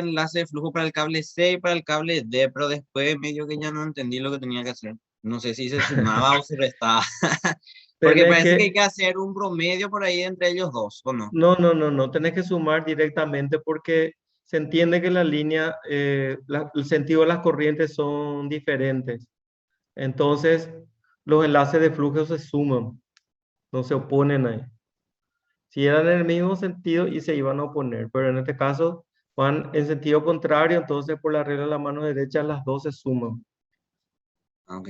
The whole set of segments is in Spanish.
el enlace de flujo para el cable C y para el cable D, pero después medio que ya no entendí lo que tenía que hacer. No sé si se sumaba o se restaba. Porque Tenés parece que hay que, que hacer un promedio por ahí entre ellos dos, ¿o no? no, tenés que sumar directamente porque se entiende que la línea, el sentido de las corrientes son diferentes. Entonces, los enlaces de flujo se suman, no se oponen ahí. Si eran en el mismo sentido y se iban a oponer, pero en este caso van en sentido contrario, entonces por la regla de la mano derecha las dos se suman. Ah, ok.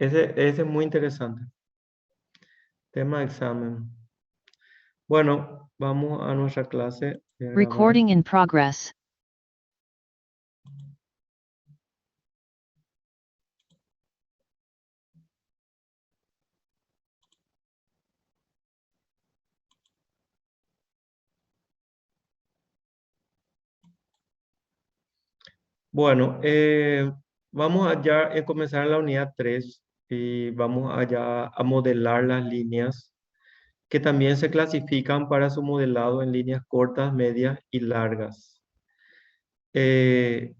Ese es muy interesante. Tema de examen. Bueno, vamos a nuestra clase de grabar. Recording in progress. Bueno, vamos allá a comenzar la unidad 3 y vamos allá a modelar las líneas que también se clasifican para su modelado en líneas cortas, medias y largas. Eh,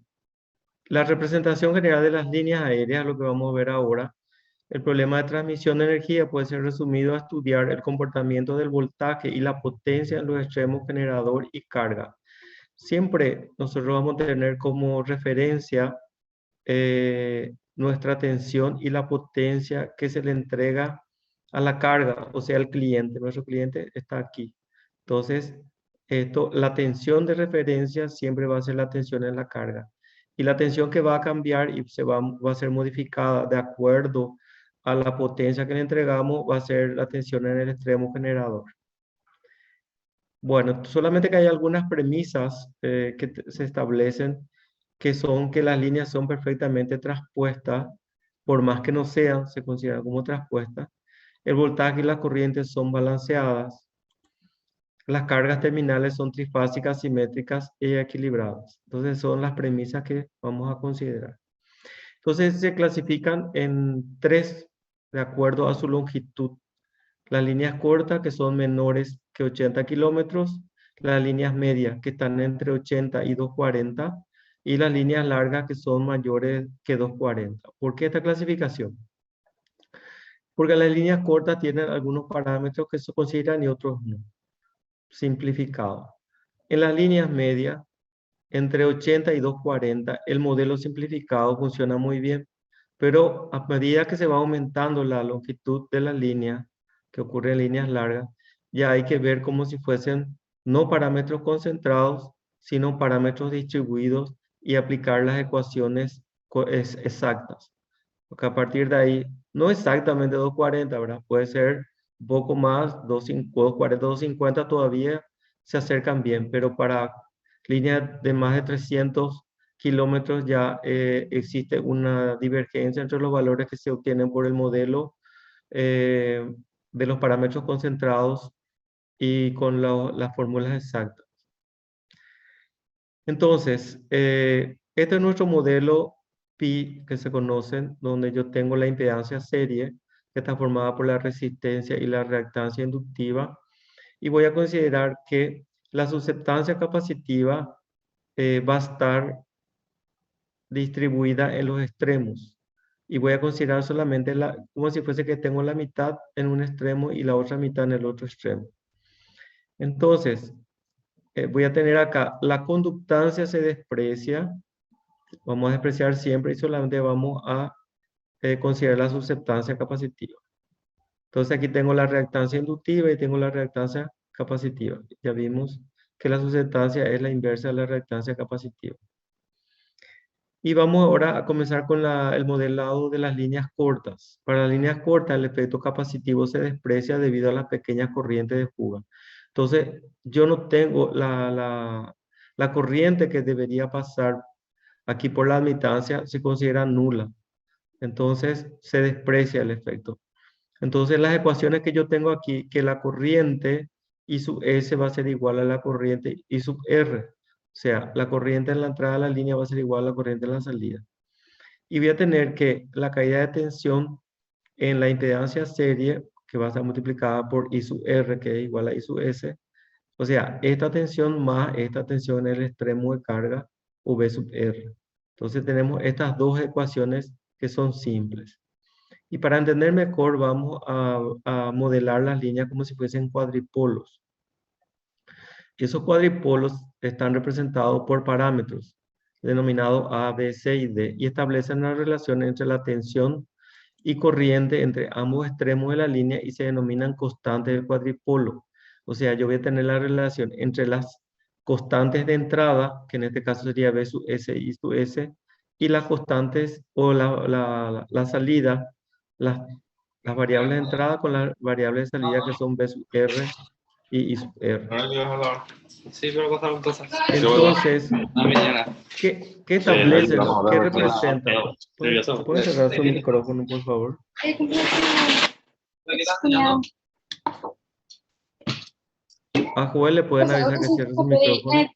la representación general de las líneas aéreas, lo que vamos a ver ahora, el problema de transmisión de energía puede ser resumido a estudiar el comportamiento del voltaje y la potencia en los extremos generador y carga. Siempre nosotros vamos a tener como referencia nuestra tensión y la potencia que se le entrega a la carga, o sea, al cliente. Nuestro cliente está aquí. Entonces, la tensión de referencia siempre va a ser la tensión en la carga. Y la tensión que va a cambiar y va a ser modificada de acuerdo a la potencia que le entregamos va a ser la tensión en el extremo generador. Bueno, solamente que hay algunas premisas se establecen que son que las líneas son perfectamente traspuestas, por más que no sean, se consideran como traspuestas. El voltaje y las corrientes son balanceadas. Las cargas terminales son trifásicas, simétricas y equilibradas. Entonces son las premisas que vamos a considerar. Entonces se clasifican en tres de acuerdo a su longitud. Las líneas cortas que son menores que 80 kilómetros, las líneas medias que están entre 80 y 240 y las líneas largas que son mayores que 240. ¿Por qué esta clasificación? Porque las líneas cortas tienen algunos parámetros que se consideran y otros no. Simplificado. En las líneas medias, entre 80 y 240, el modelo simplificado funciona muy bien, pero a medida que se va aumentando la longitud de la línea, que ocurre en líneas largas, ya hay que ver como si fuesen no parámetros concentrados, sino parámetros distribuidos y aplicar las ecuaciones exactas. Porque a partir de ahí, no exactamente 240, ¿verdad? Puede ser un poco más, 240, 250 todavía se acercan bien, pero para líneas de más de 300 kilómetros ya existe una divergencia entre los valores que se obtienen por el modelo eh, de los parámetros concentrados y con las fórmulas exactas. Entonces, este es nuestro modelo pi que se conocen, donde yo tengo la impedancia serie, que está formada por la resistencia y la reactancia inductiva, y voy a considerar que la susceptancia capacitiva va a estar distribuida en los extremos, y voy a considerar solamente como si fuese que tengo la mitad en un extremo y la otra mitad en el otro extremo. Entonces, voy a tener acá, la conductancia se desprecia. Vamos a despreciar siempre y solamente vamos a considerar la susceptancia capacitiva. Entonces aquí tengo la reactancia inductiva y tengo la reactancia capacitiva. Ya vimos que la susceptancia es la inversa de la reactancia capacitiva. Y vamos ahora a comenzar con el modelado de las líneas cortas. Para las líneas cortas el efecto capacitivo se desprecia debido a las pequeñas corrientes de fuga. Entonces yo no tengo la corriente que debería pasar aquí por la admitancia se considera nula. Entonces se desprecia el efecto. Entonces las ecuaciones que yo tengo aquí, que la corriente I sub S va a ser igual a la corriente I sub R. O sea, la corriente en la entrada de la línea va a ser igual a la corriente en la salida. Y voy a tener que la caída de tensión en la impedancia serie, que va a estar multiplicada por I sub R, que es igual a I sub S, O sea, esta tensión más esta tensión en el extremo de carga, o V sub R. Entonces tenemos estas dos ecuaciones que son simples. Y para entender mejor, vamos a modelar las líneas como si fuesen cuadripolos. Y esos cuadripolos están representados por parámetros, denominados A, B, C y D, y establecen una relación entre la tensión y corriente entre ambos extremos de la línea y se denominan constantes del cuadripolo. O sea, yo voy a tener la relación entre las constantes de entrada, que en este caso sería B sub S y sub S, y las constantes o la salida, las, las variables de entrada con las variables de salida que son B sub R y I sub R. Sí, pero pasaron cosas. Entonces, Mañana. ¿qué establecen? ¿Qué Ah, representan? ¿Pueden cerrar su micrófono, por favor? A Joel le pueden avisar que cierre su micrófono.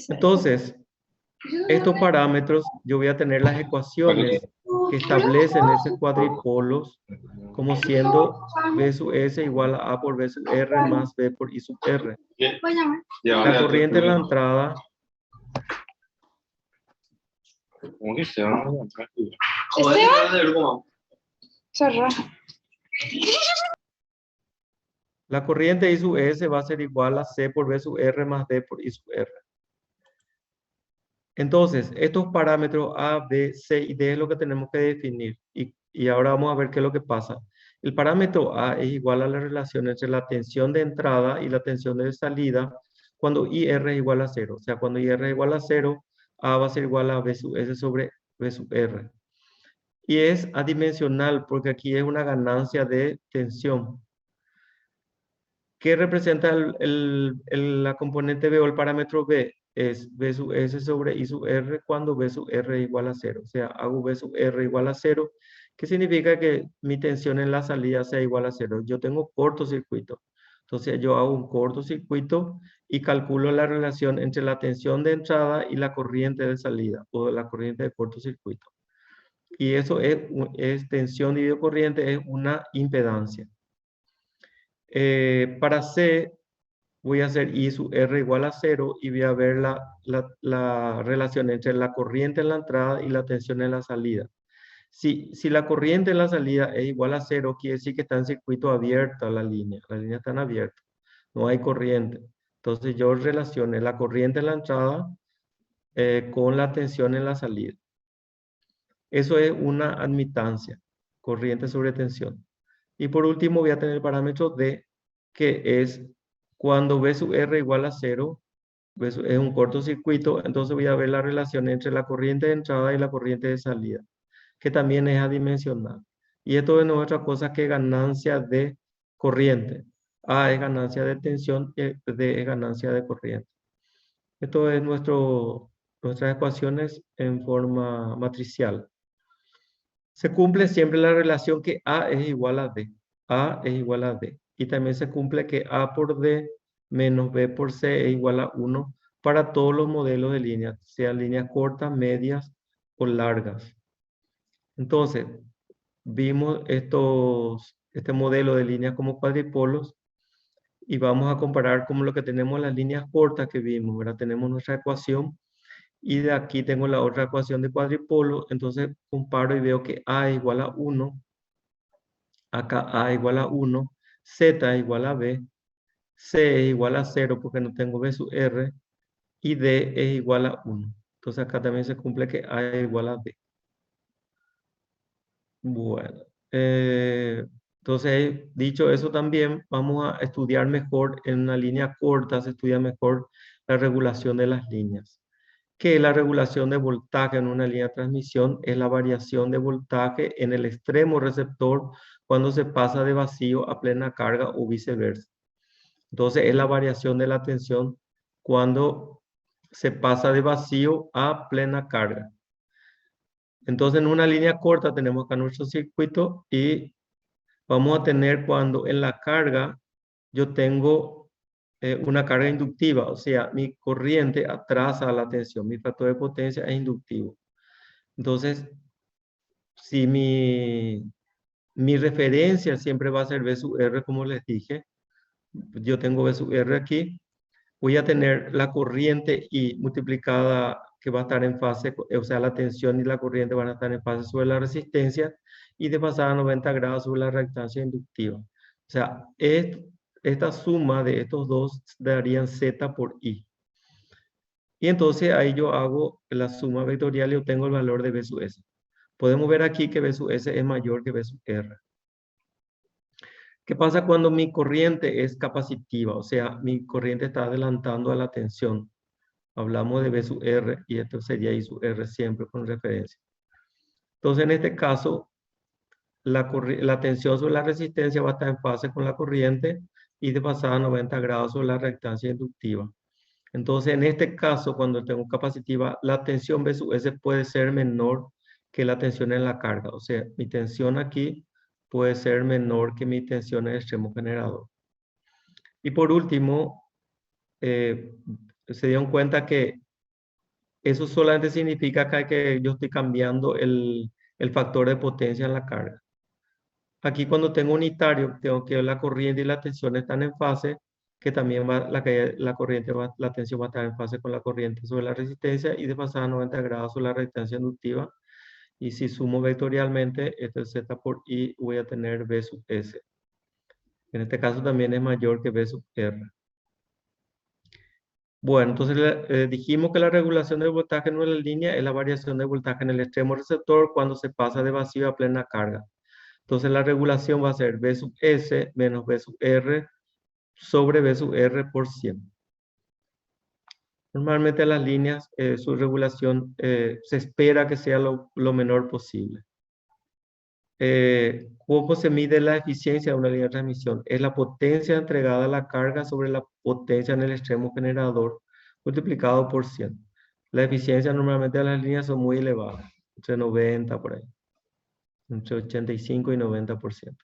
Entonces, estos parámetros, yo voy a tener las ecuaciones que establecen esos cuadripolos como siendo B sub S igual a por B sub R más B por I sub R. La corriente en la entrada ¿Cómo que se llama? La corriente I sub S va a ser igual a C por B sub R más D por I sub R. Entonces, estos parámetros A, B, C y D es lo que tenemos que definir. Y ahora vamos a ver qué es lo que pasa. El parámetro A es igual a la relación entre la tensión de entrada y la tensión de salida cuando IR es igual a 0. O sea, cuando IR es igual a 0, A va a ser igual a B sub S sobre B sub R. Y es adimensional porque aquí es una ganancia de tensión. ¿Qué representa la componente B o el parámetro B? Es B sub S sobre I sub R cuando B sub R es igual a 0. O sea, hago B sub R igual a 0, que significa que mi tensión en la salida sea igual a 0. Yo tengo cortocircuito. Entonces yo hago un cortocircuito y calculo la relación entre la tensión de entrada y la corriente de salida o la corriente de cortocircuito. Y eso es tensión dividido corriente, es una impedancia. Para C voy a hacer I sub R igual a 0 y voy a ver la relación entre la corriente en la entrada y la tensión en la salida. Si la corriente en la salida es igual a 0, quiere decir que está en circuito abierto la línea está en abierto, no hay corriente. Entonces yo relacioné la corriente en la entrada con la tensión en la salida. Eso es una admitancia, corriente sobre tensión. Y por último voy a tener el parámetro D, que es cuando B sub R igual a 0, es un cortocircuito, entonces voy a ver la relación entre la corriente de entrada y la corriente de salida, que también es adimensional. Y esto no es otra cosa que ganancia de corriente. A es ganancia de tensión y D es ganancia de corriente. Esto es nuestras ecuaciones en forma matricial. Se cumple siempre la relación que A es igual a D. A es igual a D. Y también se cumple que A por D menos B por C es igual a 1 para todos los modelos de líneas, sean líneas cortas, medias o largas. Entonces, vimos este modelo de líneas como cuadripolos y vamos a comparar como lo que tenemos las líneas cortas que vimos. Ahora tenemos nuestra ecuación y de aquí tengo la otra ecuación de cuadripolo, entonces comparo y veo que A es igual a 1, acá A es igual a 1, Z es igual a B, C es igual a 0 porque no tengo B sub R, y D es igual a 1. Entonces acá también se cumple que A es igual a D. Bueno, entonces dicho eso también, vamos a estudiar mejor en una línea corta, se estudia mejor la regulación de las líneas. Que la regulación de voltaje en una línea de transmisión es la variación de voltaje en el extremo receptor cuando se pasa de vacío a plena carga o viceversa. Entonces es la variación de la tensión cuando se pasa de vacío a plena carga. Entonces en una línea corta tenemos acá nuestro circuito y vamos a tener cuando en la carga yo tengo una carga inductiva, o sea, mi corriente atrasa la tensión, mi factor de potencia es inductivo. Entonces, si mi Mi referencia siempre va a ser B sub R, como les dije. Yo tengo B sub R aquí. Voy a tener la corriente I multiplicada que va a estar en fase, o sea, la tensión y la corriente van a estar en fase sobre la resistencia y de pasada 90 grados sobre la reactancia inductiva. O sea, esta suma de estos dos darían Z por I. Y entonces ahí yo hago la suma vectorial y obtengo el valor de B sub S. Podemos ver aquí que B sub S es mayor que B sub R. ¿Qué pasa cuando mi corriente es capacitiva? O sea, mi corriente está adelantando a la tensión. Hablamos de B sub R y esto sería I sub R siempre con referencia. Entonces, en este caso, la tensión sobre la resistencia va a estar en fase con la corriente y de pasada 90 grados sobre la reactancia inductiva. Entonces, en este caso, cuando tengo capacitiva, la tensión B sub S puede ser menor que la tensión en la carga. O sea, mi tensión aquí puede ser menor que mi tensión en el extremo generador. Y por último, se dieron cuenta que eso solamente significa que yo estoy cambiando el factor de potencia en la carga. Aquí cuando tengo unitario, tengo que la corriente y la tensión están en fase, que también va, la corriente la tensión va a estar en fase con la corriente sobre la resistencia y de pasada 90 grados sobre la reactancia inductiva. Y si sumo vectorialmente, esto es Z por I, voy a tener B sub S. En este caso también es mayor que B sub R. Bueno, entonces dijimos que la regulación del voltaje en una línea es la variación de voltaje en el extremo receptor cuando se pasa de vacío a plena carga. Entonces la regulación va a ser B sub S menos B sub R sobre B sub R por 100. Normalmente las líneas, su regulación se espera que sea lo menor posible. ¿Cómo se mide la eficiencia de una línea de transmisión? Es la potencia entregada a la carga sobre la potencia en el extremo generador multiplicado por 100. La eficiencia normalmente de las líneas son muy elevadas, entre 90 por ahí, entre 85 y 90%.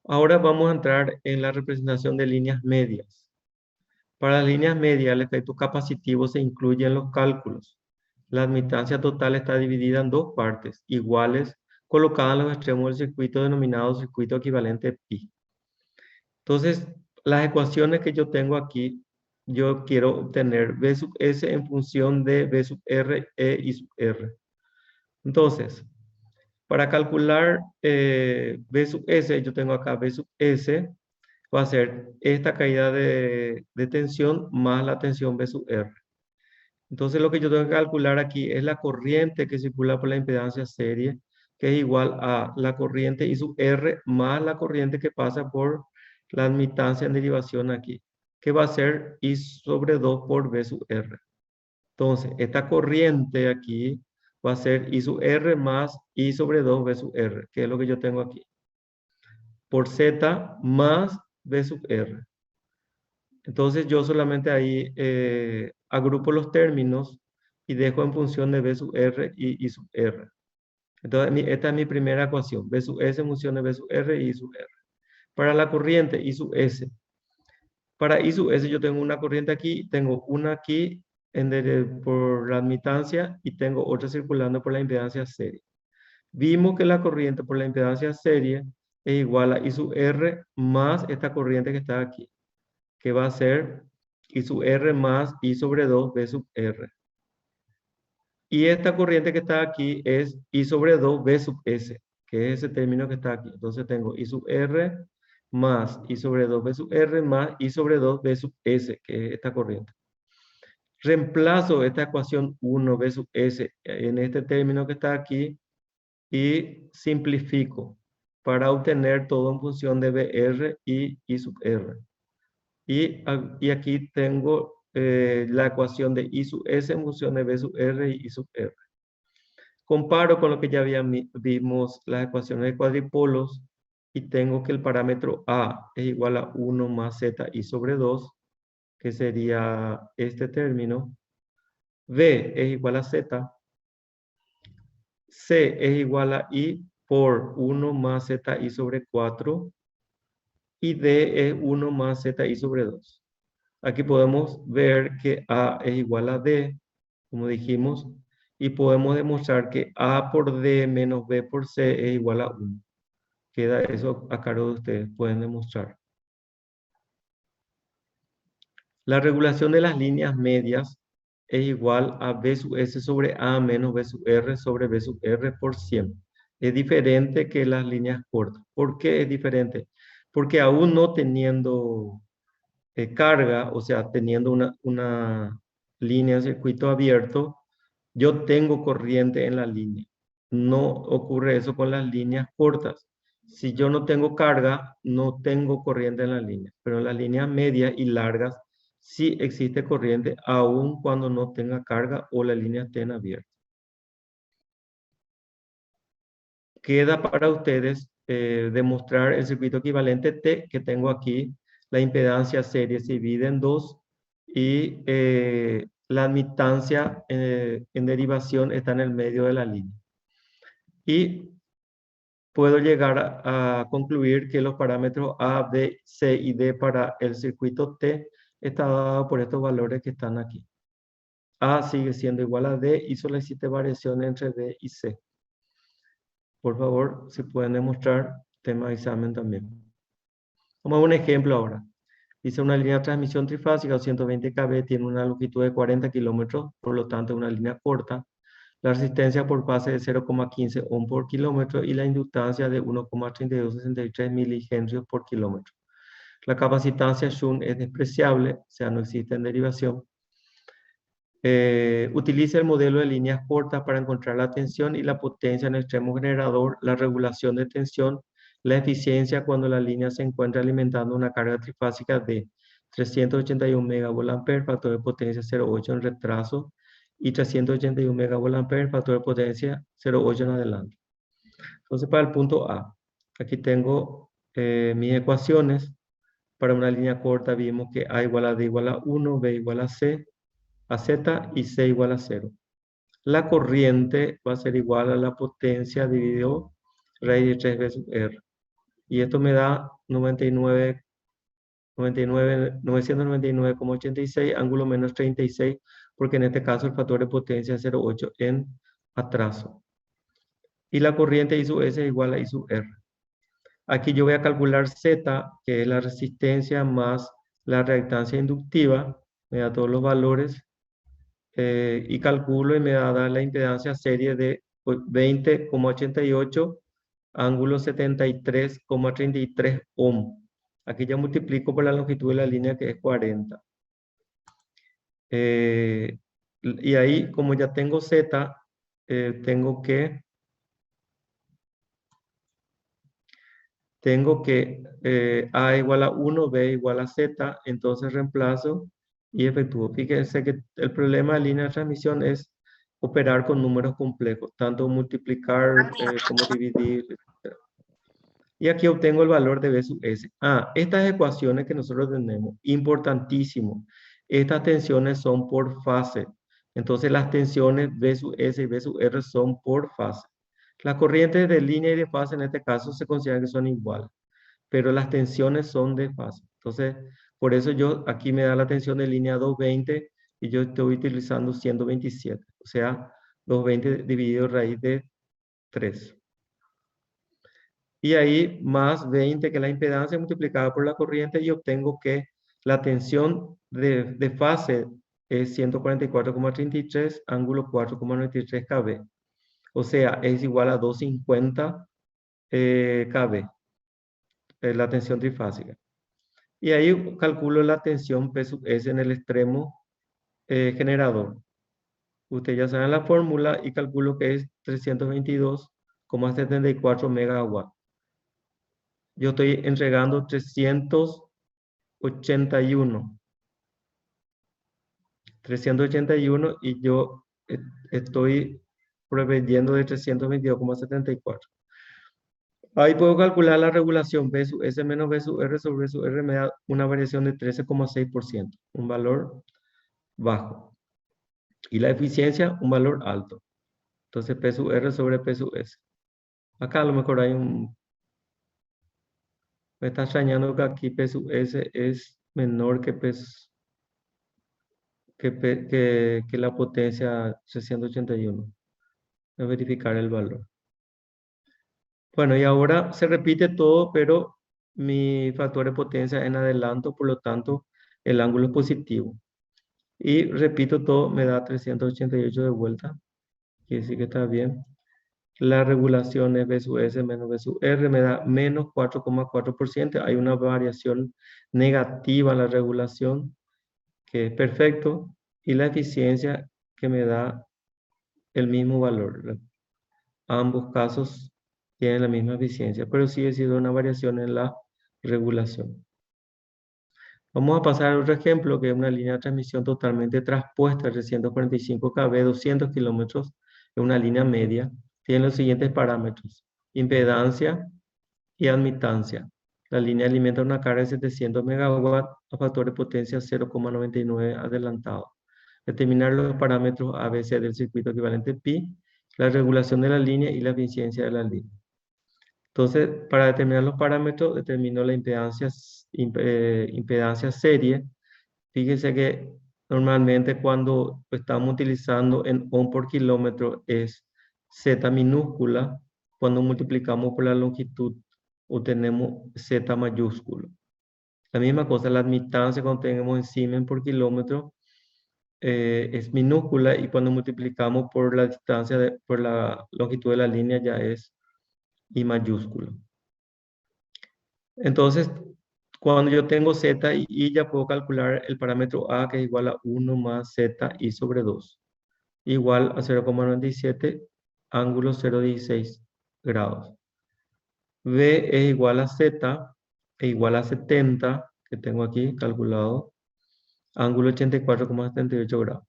Ahora vamos a entrar en la representación de líneas medias. Para las líneas medias, el efecto capacitivo se incluye en los cálculos. La admitancia total está dividida en dos partes iguales, colocadas en los extremos del circuito denominado circuito equivalente pi. Entonces, las ecuaciones que yo tengo aquí, yo quiero obtener B sub S en función de B sub R e I sub R. Entonces, para calcular B sub S, yo tengo acá B sub S, va a ser esta caída de tensión más la tensión B sub R. Entonces lo que yo tengo que calcular aquí es la corriente que circula por la impedancia serie, que es igual a la corriente I sub R más la corriente que pasa por la admitancia en derivación aquí, que va a ser I sobre 2 por B sub R. Entonces, esta corriente aquí va a ser I sub R más I sobre 2 B sub R, que es lo que yo tengo aquí, por Z más B sub R. Entonces yo solamente ahí agrupo los términos y dejo en función de B sub R y I sub R. Entonces esta es mi primera ecuación, B sub S en función de B sub R y I sub R. Para la corriente I sub S. Para I sub S yo tengo una corriente aquí, tengo una aquí por la admitancia y tengo otra circulando por la impedancia serie. Vimos que la corriente por la impedancia serie es igual a I sub R más esta corriente que está aquí, que va a ser I sub R más I sobre 2 B sub R. Y esta corriente que está aquí es I sobre 2 B sub S, que es ese término que está aquí. Entonces tengo I sub R más I sobre 2 B sub R más I sobre 2 B sub S, que es esta corriente. Reemplazo esta ecuación 1 B sub S en este término que está aquí y simplifico para obtener todo en función de BR y I sub R. Y aquí tengo la ecuación de I sub S en función de B sub R y I sub R. Comparo con lo que ya vimos las ecuaciones de cuadripolos y tengo que el parámetro A es igual a 1 más Z I sobre 2, que sería este término. B es igual a Z. C es igual a I por 1 más Z I sobre 4. Y D es 1 más Z I sobre 2. Aquí podemos ver que A es igual a D, como dijimos, y podemos demostrar que A por D menos B por C es igual a 1. Queda eso a cargo de ustedes, pueden demostrar. La regulación de las líneas medias es igual a B sub S sobre A menos B sub R sobre B sub R por 100. Es diferente que las líneas cortas. ¿Por qué es diferente? Porque aún no teniendo carga, o sea, teniendo una línea de circuito abierto, yo tengo corriente en la línea. No ocurre eso con las líneas cortas. Si yo no tengo carga, no tengo corriente en la línea. Pero en las líneas medias y largas sí existe corriente, aun cuando no tenga carga o la línea esté en abierto. Queda para ustedes demostrar el circuito equivalente T que tengo aquí. La impedancia serie se divide en dos y la admitancia en derivación está en el medio de la línea. Y puedo llegar a concluir que los parámetros A, B, C y D para el circuito T está dado por estos valores que están aquí. A sigue siendo igual a D y solo existe variación entre B y C. Por favor, si pueden demostrar, tema de examen también. Vamos a un ejemplo ahora. Dice una línea de transmisión trifásica 220 kV tiene una longitud de 40 kilómetros, por lo tanto una línea corta. La resistencia por fase de 0,15 ohm por kilómetro y la inductancia de 1,3263 milihenrios por kilómetro. La capacitancia shunt es despreciable, o sea, no existe en derivación. Utiliza el modelo de líneas cortas para encontrar la tensión y la potencia en el extremo generador, la regulación de tensión, la eficiencia cuando la línea se encuentra alimentando una carga trifásica de 381 MVA, factor de potencia 0,8 en retraso, y 381 MVA, factor de potencia 0,8 en adelante. Entonces, para el punto A, aquí tengo mis ecuaciones. Para una línea corta vimos que A igual a D igual a 1, B igual a C, a Z y C igual a 0. La corriente va a ser igual a la potencia dividido raíz de 3 veces R. Y esto me da 999,86, ángulo menos 36, porque en este caso el factor de potencia es 0,8 en atraso. Y la corriente I sub S es igual a I sub R. Aquí yo voy a calcular Z, que es la resistencia más la reactancia inductiva, me da todos los valores, y calculo y me va a dar la impedancia serie de 20,88, ángulo 73,33 ohm. Aquí ya multiplico por la longitud de la línea que es 40. Y ahí, como ya tengo Z, tengo que A igual a 1, B igual a Z, entonces reemplazo y efectúo. Fíjense que el problema de línea de transmisión es operar con números complejos, tanto multiplicar como dividir, etc. Y aquí obtengo el valor de B sub S. Estas ecuaciones que nosotros tenemos, importantísimo. Estas tensiones son por fase. Entonces las tensiones B sub S y B sub R son por fase. Las corrientes de línea y de fase en este caso se consideran que son iguales, pero las tensiones son de fase. Entonces, por eso yo aquí me da la tensión de línea 220 y yo estoy utilizando 127. O sea, 220 dividido raíz de 3. Y ahí más 20 que la impedancia multiplicada por la corriente y obtengo que la tensión de fase es 144,33, ángulo 4,93 kV. O sea, es igual a 250 kV, la tensión trifásica. Y ahí calculo la tensión P sub S en el extremo generador. Ustedes ya saben la fórmula y calculo que es 322,74 megawatts. Yo estoy entregando 381. 381 y yo estoy proveyendo de 322,74. Ahí puedo calcular la regulación B sub S menos B sub R sobre B sub R me da una variación de 13,6%, un valor bajo. Y la eficiencia, un valor alto. Entonces P sub R sobre P sub S. Acá a lo mejor hay un... Me está extrañando que aquí P sub S es menor que P que la potencia 681. Voy a verificar el valor. Bueno, y ahora se repite todo, pero mi factor de potencia en adelanto, por lo tanto, el ángulo es positivo. Y repito todo, me da 388 de vuelta. Quiere decir que está bien. La regulación es B sub S menos B sub R, me da menos 4,4%. Hay una variación negativa en la regulación, que es perfecto. Y la eficiencia que me da el mismo valor. Ambos casos tienen la misma eficiencia, pero sí ha sido una variación en la regulación. Vamos a pasar a otro ejemplo, que es una línea de transmisión totalmente traspuesta, 345 kV, 200 kilómetros, es una línea media. Tiene los siguientes parámetros: impedancia y admitancia. La línea alimenta una carga de 700 megawatts a factor de potencia 0,99 adelantado. Determinar los parámetros ABC del circuito equivalente pi, la regulación de la línea y la eficiencia de la línea. Entonces, para determinar los parámetros, determino la impedancia serie. Fíjense que normalmente cuando estamos utilizando en ohm por kilómetro es Z minúscula. Cuando multiplicamos por la longitud obtenemos Z mayúsculo. La misma cosa, la admitancia cuando tenemos en Siemens por kilómetro es minúscula, y cuando multiplicamos por la distancia, por la longitud de la línea, ya es I mayúsculo. Entonces, cuando yo tengo Z y I, ya puedo calcular el parámetro A, que es igual a 1 más Z I sobre 2, igual a 0,97, ángulo 0,16 grados. B es igual a Z, e igual a 70, que tengo aquí calculado, ángulo 84,78 grados.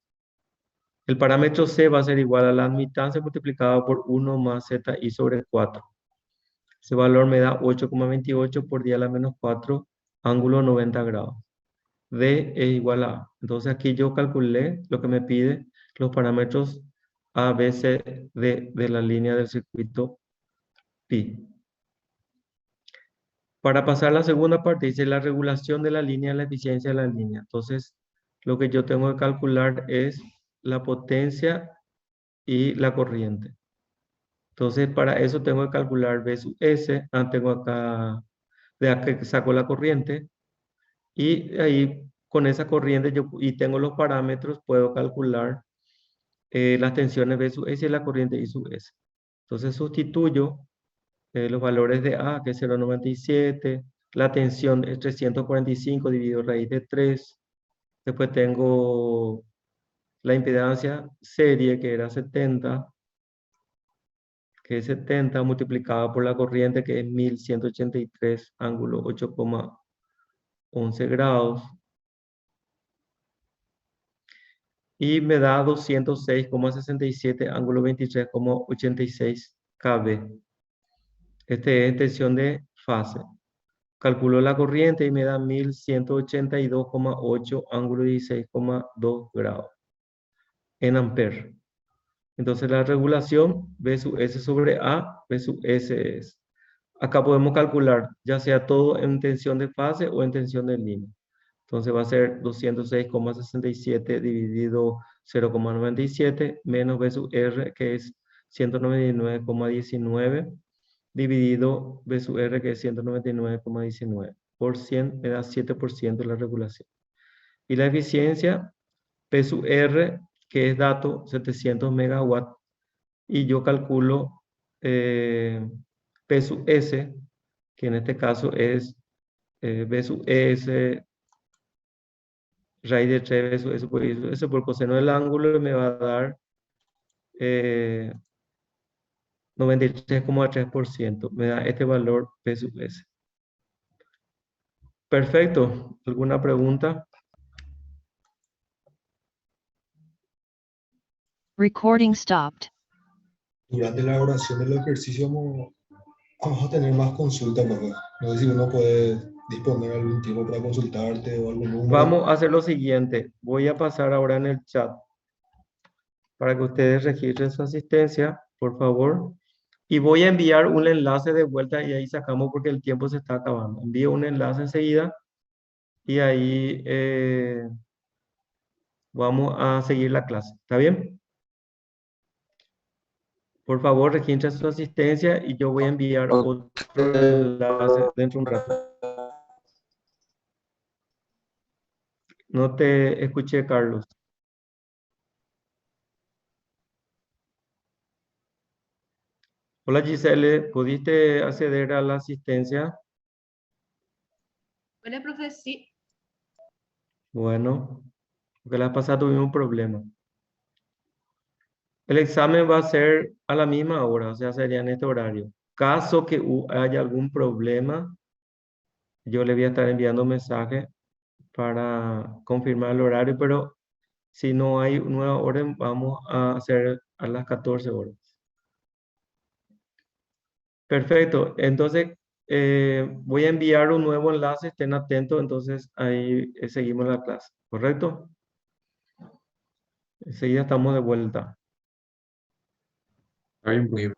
El parámetro C va a ser igual a la admitancia multiplicada por 1 más ZI sobre 4. Ese valor me da 8,28 por 10 a la menos 4, ángulo 90 grados. D es igual a A. Entonces aquí yo calculé lo que me pide, los parámetros A, B, C, D de la línea del circuito pi. Para pasar a la segunda parte, dice la regulación de la línea, la eficiencia de la línea. Entonces, lo que yo tengo que calcular es la potencia y la corriente. Entonces, para eso tengo que calcular B sub S. Tengo acá, de acá que saco la corriente. Y ahí, con esa corriente, y tengo los parámetros, puedo calcular las tensiones B sub S y la corriente I sub S. Entonces, sustituyo los valores de A, que es 0,97. La tensión es 345 dividido raíz de 3. Después tengo la impedancia serie, que era 70, que es 70 multiplicado por la corriente, que es 1183, ángulo 8,11 grados. Y me da 206,67, ángulo 23,86 kV. Este es tensión de fase. Calculo la corriente y me da 1182,8, ángulo 16,2 grados en amperes. Entonces la regulación B sub S sobre A, B sub S es. Acá podemos calcular ya sea todo en tensión de fase o en tensión de línea. Entonces va a ser 206,67 dividido 0,97 menos B sub R, que es 199,19, dividido B sub R, que es 199,19. Por 100 me da 7% de la regulación. Y la eficiencia, P sub R, que es dato 700 megawatts, y yo calculo P sub S, que en este caso es B sub S raíz de 3 B sub S por I sub S por coseno del ángulo, y me va a dar 93,3%. Me da este valor P sub S. Perfecto. ¿Alguna pregunta? Recording stopped. Durante la elaboración del ejercicio vamos a tener más consultas, papá. No sé si uno puede disponer algún tiempo para consultarte o algún número. Vamos a hacer lo siguiente. Voy a pasar ahora en el chat para que ustedes registren su asistencia, por favor. Y voy a enviar un enlace de vuelta, y ahí sacamos porque el tiempo se está acabando. Envío un enlace enseguida y ahí vamos a seguir la clase. ¿Está bien? Por favor, registre su asistencia y yo voy a enviar otro enlace dentro de un rato. No te escuché, Carlos. Hola, Giselle, ¿pudiste acceder a la asistencia? Hola, profe, sí. Bueno, porque la vez pasada tuvimos un problema. El examen va a ser a la misma hora, o sea, sería en este horario. Caso que haya algún problema, yo le voy a estar enviando un mensaje para confirmar el horario, pero si no hay nueva orden, vamos a hacer a las 14 horas. Perfecto, entonces voy a enviar un nuevo enlace, estén atentos, entonces ahí seguimos la clase, ¿correcto? Enseguida estamos de vuelta. Está bien, profe.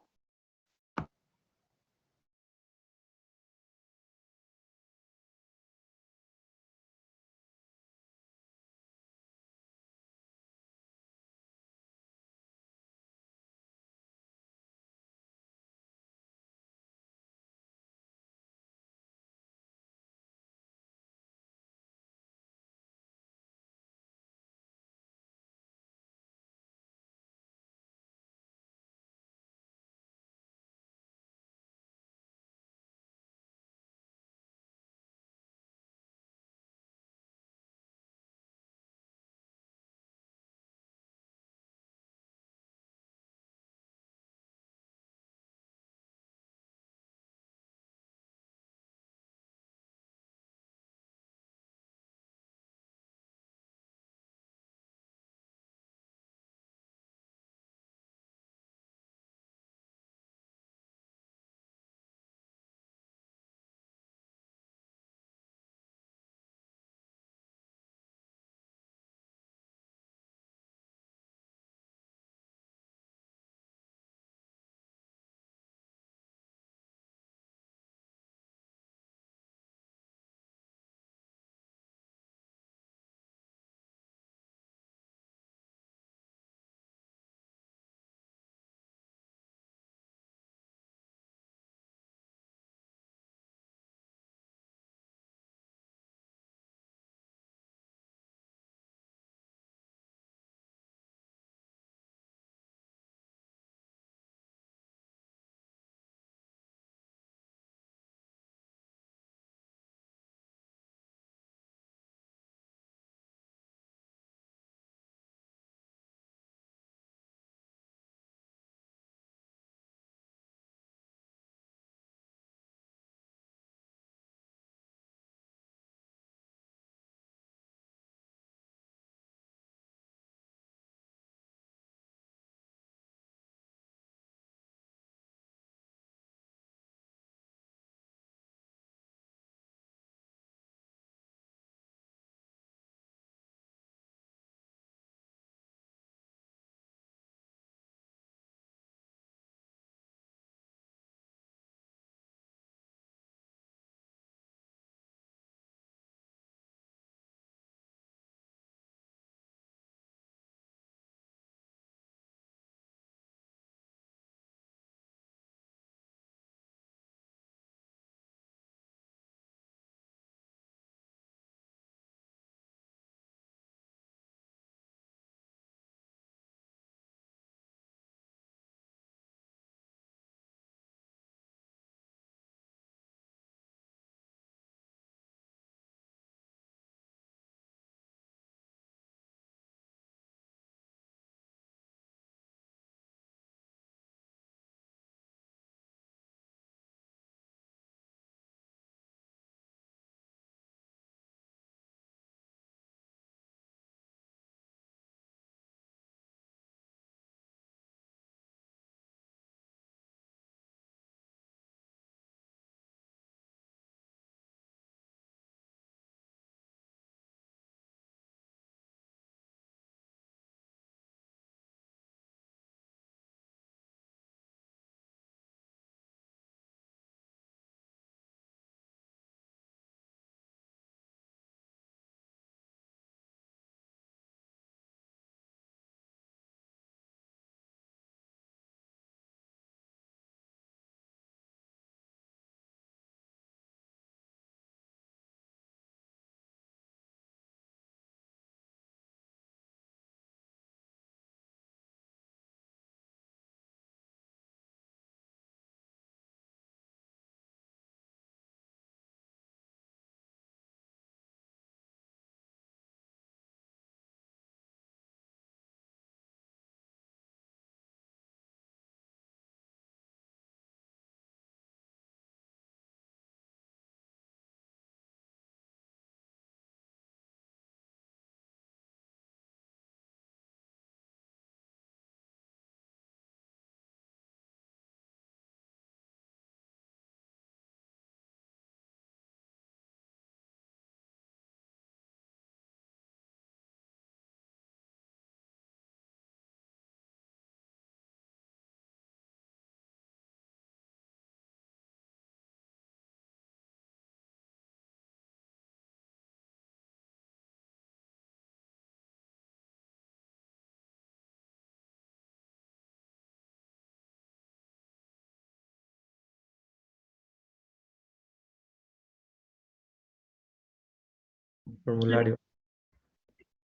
formulario.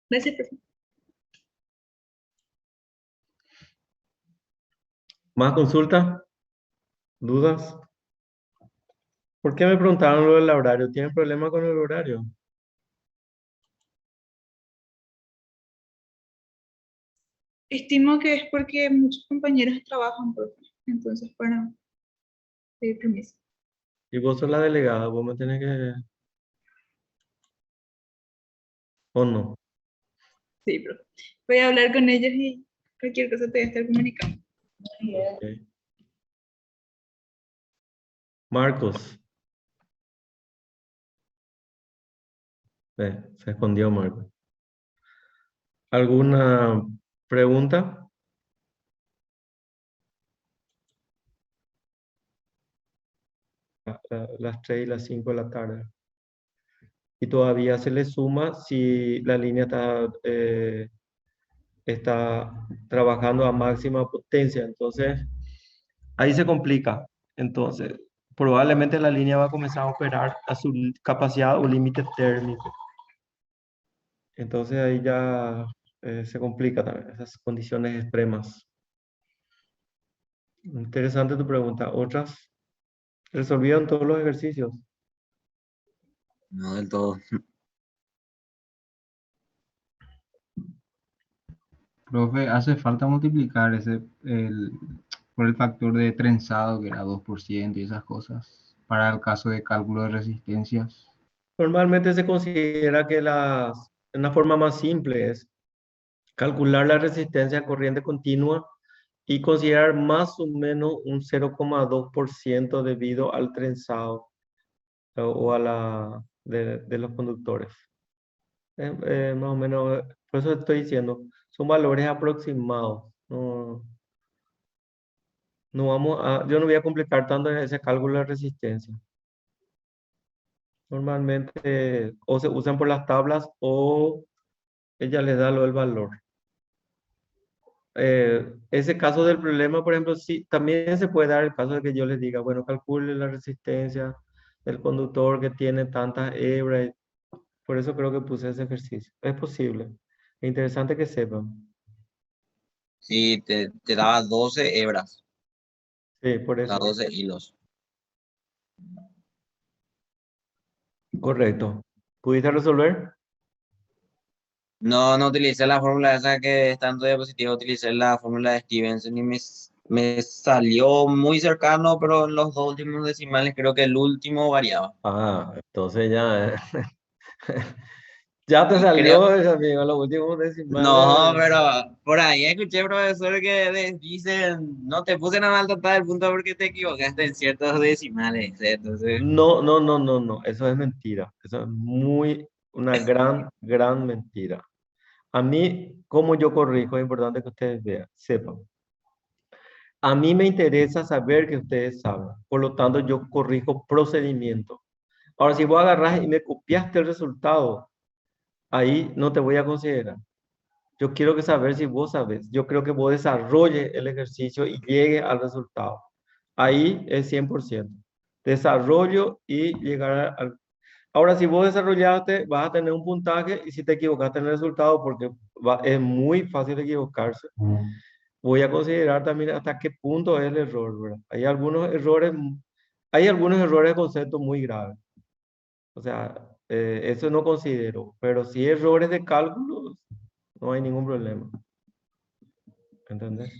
Gracias, profe. ¿Más consultas? ¿Dudas? ¿Por qué me preguntaron lo del horario? ¿Tienen problema con el horario? Estimo que es porque muchos compañeros trabajan, profe. Entonces, para pedir permiso. Y vos sos la delegada, vos me tenés que... ¿O no? Sí, profe. Voy a hablar con ellos y cualquier cosa te voy a estar comunicando. Ok. Marcos. Se escondió Marcos. ¿Alguna pregunta? Las 3 y las 5 de la tarde. Y todavía se le suma si la línea está trabajando a máxima potencia. Entonces, ahí se complica. Entonces, probablemente la línea va a comenzar a operar a su capacidad o límite térmico. Entonces, ahí ya se complica también esas condiciones extremas. Interesante tu pregunta. ¿Otras? ¿Resolvieron todos los ejercicios? No del todo. Profe, hace falta multiplicar por el factor de trenzado, que era 2% y esas cosas, para el caso de cálculo de resistencias. Normalmente se considera que una forma más simple es calcular la resistencia a corriente continua y considerar más o menos un 0,2% debido al trenzado o a de los conductores. Más o menos, por eso estoy diciendo, son valores aproximados. Yo no voy a complicar tanto en ese cálculo de resistencia. Normalmente o se usan por las tablas o ella les da el valor. Ese caso del problema, por ejemplo, sí, también se puede dar el caso de que yo les diga, bueno, calcule la resistencia del conductor que tiene tantas hebras. Por eso creo que puse ese ejercicio. Es posible. Es interesante que sepan. Sí, te daba 12 hebras, Sí, por o eso. sea, 12 hilos. Correcto. ¿Pudiste resolver? No, no utilicé la fórmula esa que está en tu diapositiva, utilicé la fórmula de Stevenson y me salió muy cercano, pero en los dos últimos decimales creo que el último variaba. Ah, entonces ya, ya te Y creo, salió, amigo, los últimos no, decimales. pero por ahí escuché, profesor, que dicen, no te puse nada mal total el punto porque te equivocaste en ciertos decimales. Entonces, No, no, no, no, no, eso es mentira. Eso es una gran, gran mentira. A mí, como yo corrijo, es importante que ustedes sepan. A mí me interesa saber que ustedes saben. Por lo tanto, yo corrijo procedimiento. Ahora, si vos agarrás y me copiaste el resultado, ahí no te voy a considerar. Yo quiero que saber si vos sabes. Yo creo que vos desarrolles el ejercicio y llegue al resultado. Ahí es 100%. Desarrollo y llegar al... Ahora, si vos desarrollaste, vas a tener un puntaje y si te equivocaste en el resultado, porque es muy fácil equivocarse, voy a considerar también hasta qué punto es el error, ¿verdad? Hay algunos errores de concepto muy graves. O sea, eso no considero, pero si errores de cálculo, no hay ningún problema. ¿Entendés?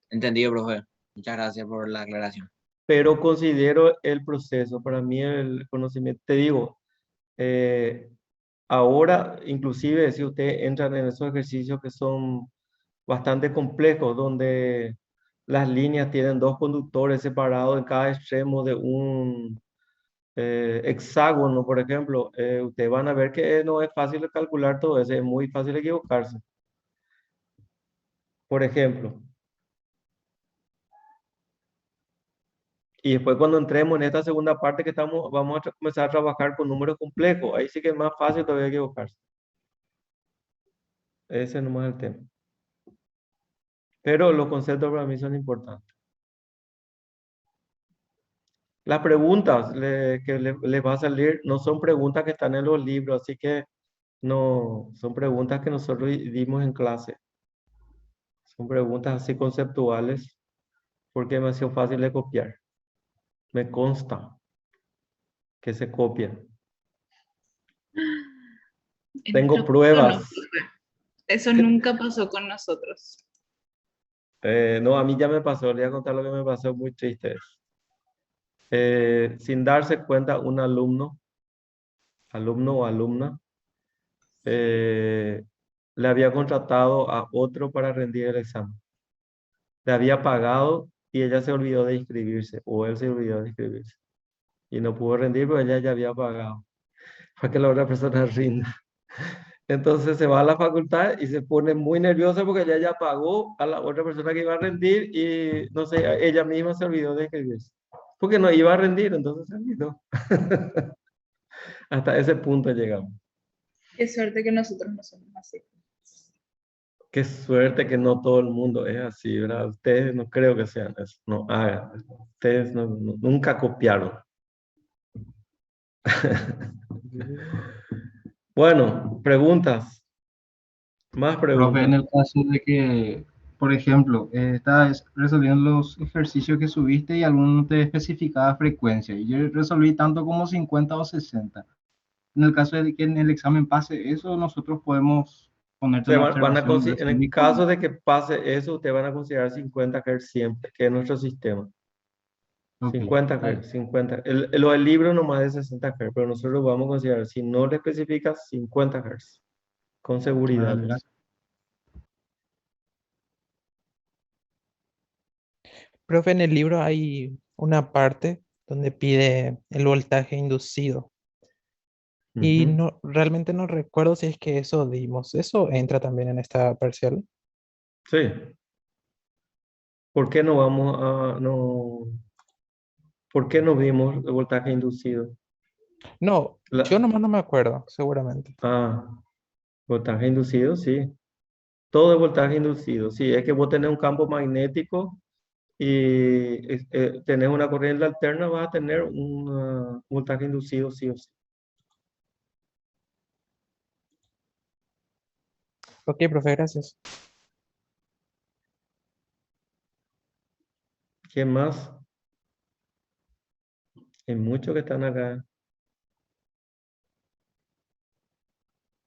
entendido, profe. Muchas gracias por la aclaración. Pero considero el proceso. Para mí el conocimiento, te digo, ahora inclusive si ustedes entran en esos ejercicios que son bastante complejos, donde las líneas tienen dos conductores separados en cada extremo de un hexágono, por ejemplo, ustedes van a ver que no es fácil de calcular todo eso, es muy fácil equivocarse. Por ejemplo, y después cuando entremos en esta segunda parte que vamos a comenzar a trabajar con números complejos, ahí sí que es más fácil todavía equivocarse. Ese no es el tema. Pero los conceptos para mí son importantes. Las preguntas que les va a salir no son preguntas que están en los libros, así que No, son preguntas que nosotros dimos en clase. Son preguntas así conceptuales porque es demasiado fácil de copiar. Me consta que se copian. En Tengo nuestro curso no, pruebas. profe. Eso nunca pasó con nosotros. No, a mí ya me pasó, le voy a contar lo que me pasó, muy triste. Sin darse cuenta, un alumno o alumna, le había contratado a otro para rendir el examen. Le había pagado y ella se olvidó de inscribirse, o él se olvidó de inscribirse. Y no pudo rendir, pero ella ya había pagado para que la otra persona rinda. Entonces se va a la facultad y se pone muy nerviosa porque ella ya pagó a la otra persona que iba a rendir y no sé, ella misma se olvidó de inscribirse. Porque no iba a rendir, entonces se olvidó. Hasta ese punto llegamos. Qué suerte que nosotros no somos así. Qué suerte que no todo el mundo es así, ¿verdad? Ustedes no creo que sean eso, no hagan. Ustedes nunca copiaron. Bueno, preguntas. Más Profe, en preguntas. el caso de que, por ejemplo, estás resolviendo los ejercicios que subiste y alguno te especificaba frecuencia, y yo resolví tanto como 50 o 60. En el caso de que en el examen pase eso, nosotros podemos ponerte Se una van a observación, en el recibir caso de que pase eso, ustedes van a considerar 50 Hz siempre, que es nuestro sistema. Ok, 50 está bien. Hz, 50. Lo del libro nomás es 60 Hz, pero nosotros vamos a considerar, si no le especificas, 50 Hz, con seguridad. Dale, gracias. Profe, en el libro hay una parte donde pide el voltaje inducido y Ujú. no, realmente no recuerdo si es que eso dimos. ¿Eso entra también en esta parcial? Sí. ¿Por qué no vamos a, no, por qué no vimos el voltaje inducido? No, yo La, nomás no me acuerdo, seguramente. ah, voltaje inducido, sí. Todo es voltaje inducido. Sí, es que vos tenés un campo magnético y tenés una corriente alterna, vas a tener un voltaje inducido, sí o sí. Ok, profe, gracias. ¿Quién más? Hay muchos que están acá.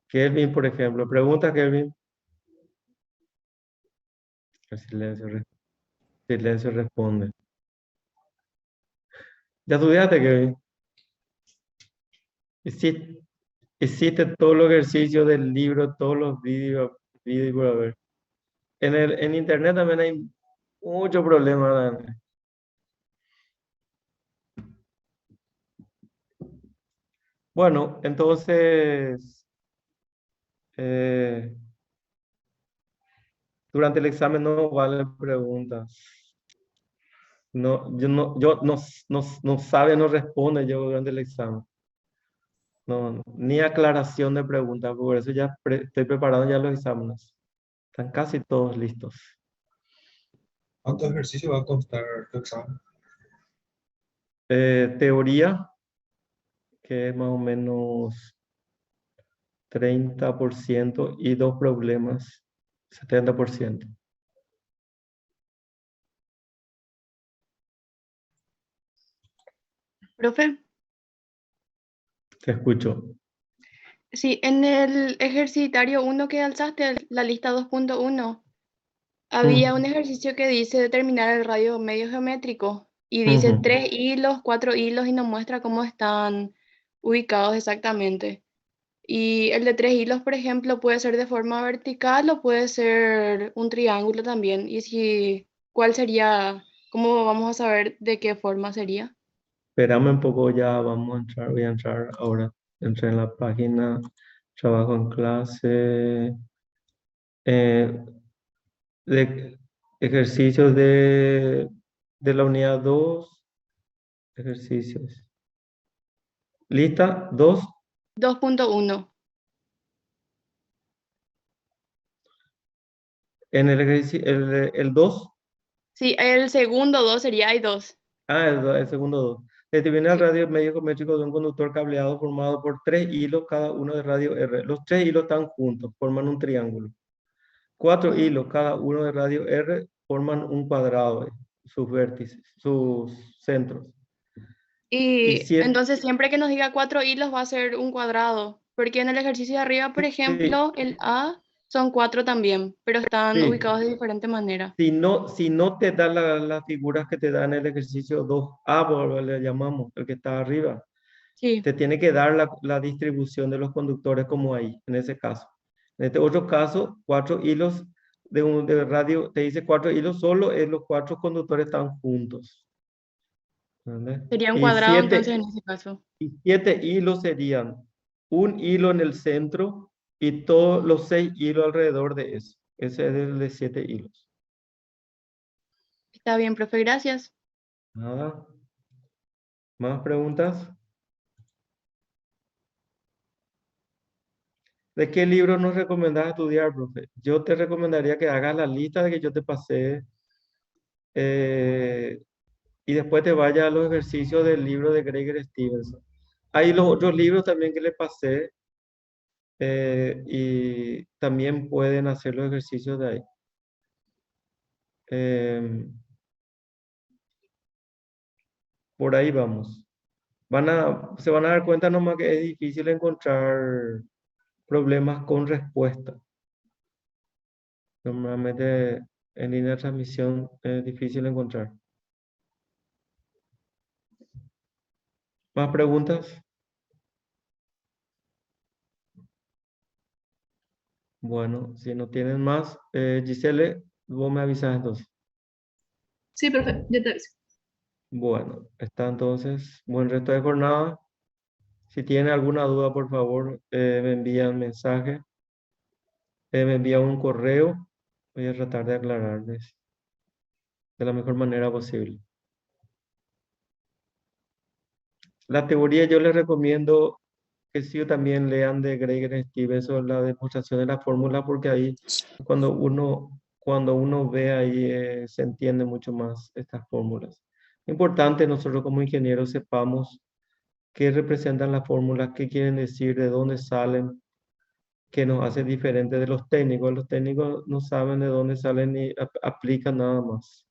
Kelvin, por ejemplo. Pregunta, Kelvin. El silencio, silencio responde. ¿Ya estudiaste, Kelvin? Hiciste, hiciste todos los ejercicios del libro, todos los vídeos por haber. En internet también hay muchos problemas. ¿Verdad? Bueno, entonces, eh, durante el examen no valen preguntas. No, no sabe, no responde yo durante el examen. No, ni aclaración de preguntas, por eso ya estoy preparando ya los exámenes. Están casi todos listos. ¿Cuántos ejercicios va a constar tu examen? Teoría, que es más o menos 30% y dos problemas, 70%. Profe, Te escucho. sí, en el ejercitario 1 que alzaste, la lista 2.1, había un Mm, ejercicio que dice determinar el radio medio geométrico y dice ujú. 3 hilos, 4 hilos y nos muestra cómo están ubicados exactamente. Y el de 3 hilos, por ejemplo, puede ser de forma vertical o puede ser un triángulo también. Y si, ¿cuál sería? ¿Cómo vamos a saber de qué forma sería? Espérame un poco, ya vamos a entrar, voy a entrar ahora. Entré en la página, trabajo en clase, eh, de ejercicios de la unidad 2 ejercicios. ¿Lista? 2. 2.1. En el ejercicio, el 2. Sí, el segundo 2 sería, hay dos. Ah, el segundo 2. Determina el radio medio geométrico de un conductor cableado formado por 3 hilos, cada uno de radio R. Los 3 hilos están juntos, forman un triángulo. 4 hilos, cada uno de radio R, forman un cuadrado, sus vértices, sus centros. Y Y entonces siempre que nos diga 4 hilos va a ser un cuadrado, porque en el ejercicio de arriba, por ejemplo, el A son 4 también, pero están Sí. ubicados de diferente manera. Si no te da las figuras que te dan en el ejercicio 2A, le llamamos, el que está arriba, Sí, te tiene que dar la distribución de los conductores como ahí, en ese caso. En este otro caso, 4 hilos de radio, te dice 4 hilos, solo los 4 conductores están juntos. ¿Vale? sería un Y cuadrado 7 entonces en ese caso. y 7 hilos serían un hilo en el centro y todos los 6 hilos alrededor de eso. Ese es el de 7 hilos. Está bien, profe, gracias. Nada. ¿Más preguntas? ¿De qué libro nos recomendás estudiar, profe? Yo te recomendaría que hagas la lista de que yo te pasé y después te vayas a los ejercicios del libro de Greger Stevenson. Hay los otros libros también que le pasé y también pueden hacer los ejercicios de ahí. Por ahí vamos. Se van a dar cuenta nomás que es difícil encontrar problemas con respuesta. Normalmente en línea de transmisión es difícil encontrar. ¿Más preguntas? Bueno, si no tienen más, Gisele, vos me avisas entonces. Sí, perfecto, ya te aviso. Bueno, está entonces. Buen resto de jornada. Si tienen alguna duda, por favor, me envían mensaje. Me envían un correo. Voy a tratar de aclararles de la mejor manera posible. La teoría yo les recomiendo que sí también lean de Greger Stevenson la demostración de la fórmula, porque ahí cuando uno ve ahí se entiende mucho más estas fórmulas. Importante nosotros como ingenieros sepamos qué representan las fórmulas, qué quieren decir, de dónde salen, qué nos hace diferente de los técnicos. Los técnicos no saben de dónde salen y aplican nada más.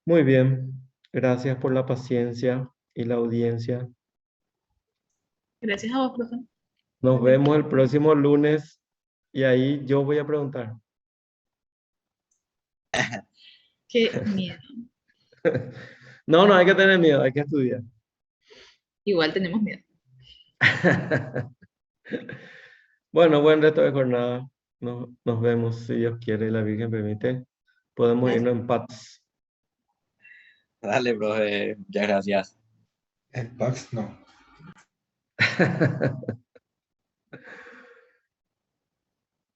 Muy bien, gracias por la paciencia y la audiencia. Gracias a vos, profe. Nos vemos el próximo lunes y ahí yo voy a preguntar. Qué miedo. No, hay que tener miedo, hay que estudiar. Igual tenemos miedo. Bueno, buen resto de jornada. Nos vemos, si Dios quiere y la Virgen permite. Podemos Gracias. irnos en paz. Dale, profe, muchas gracias. En Pax no.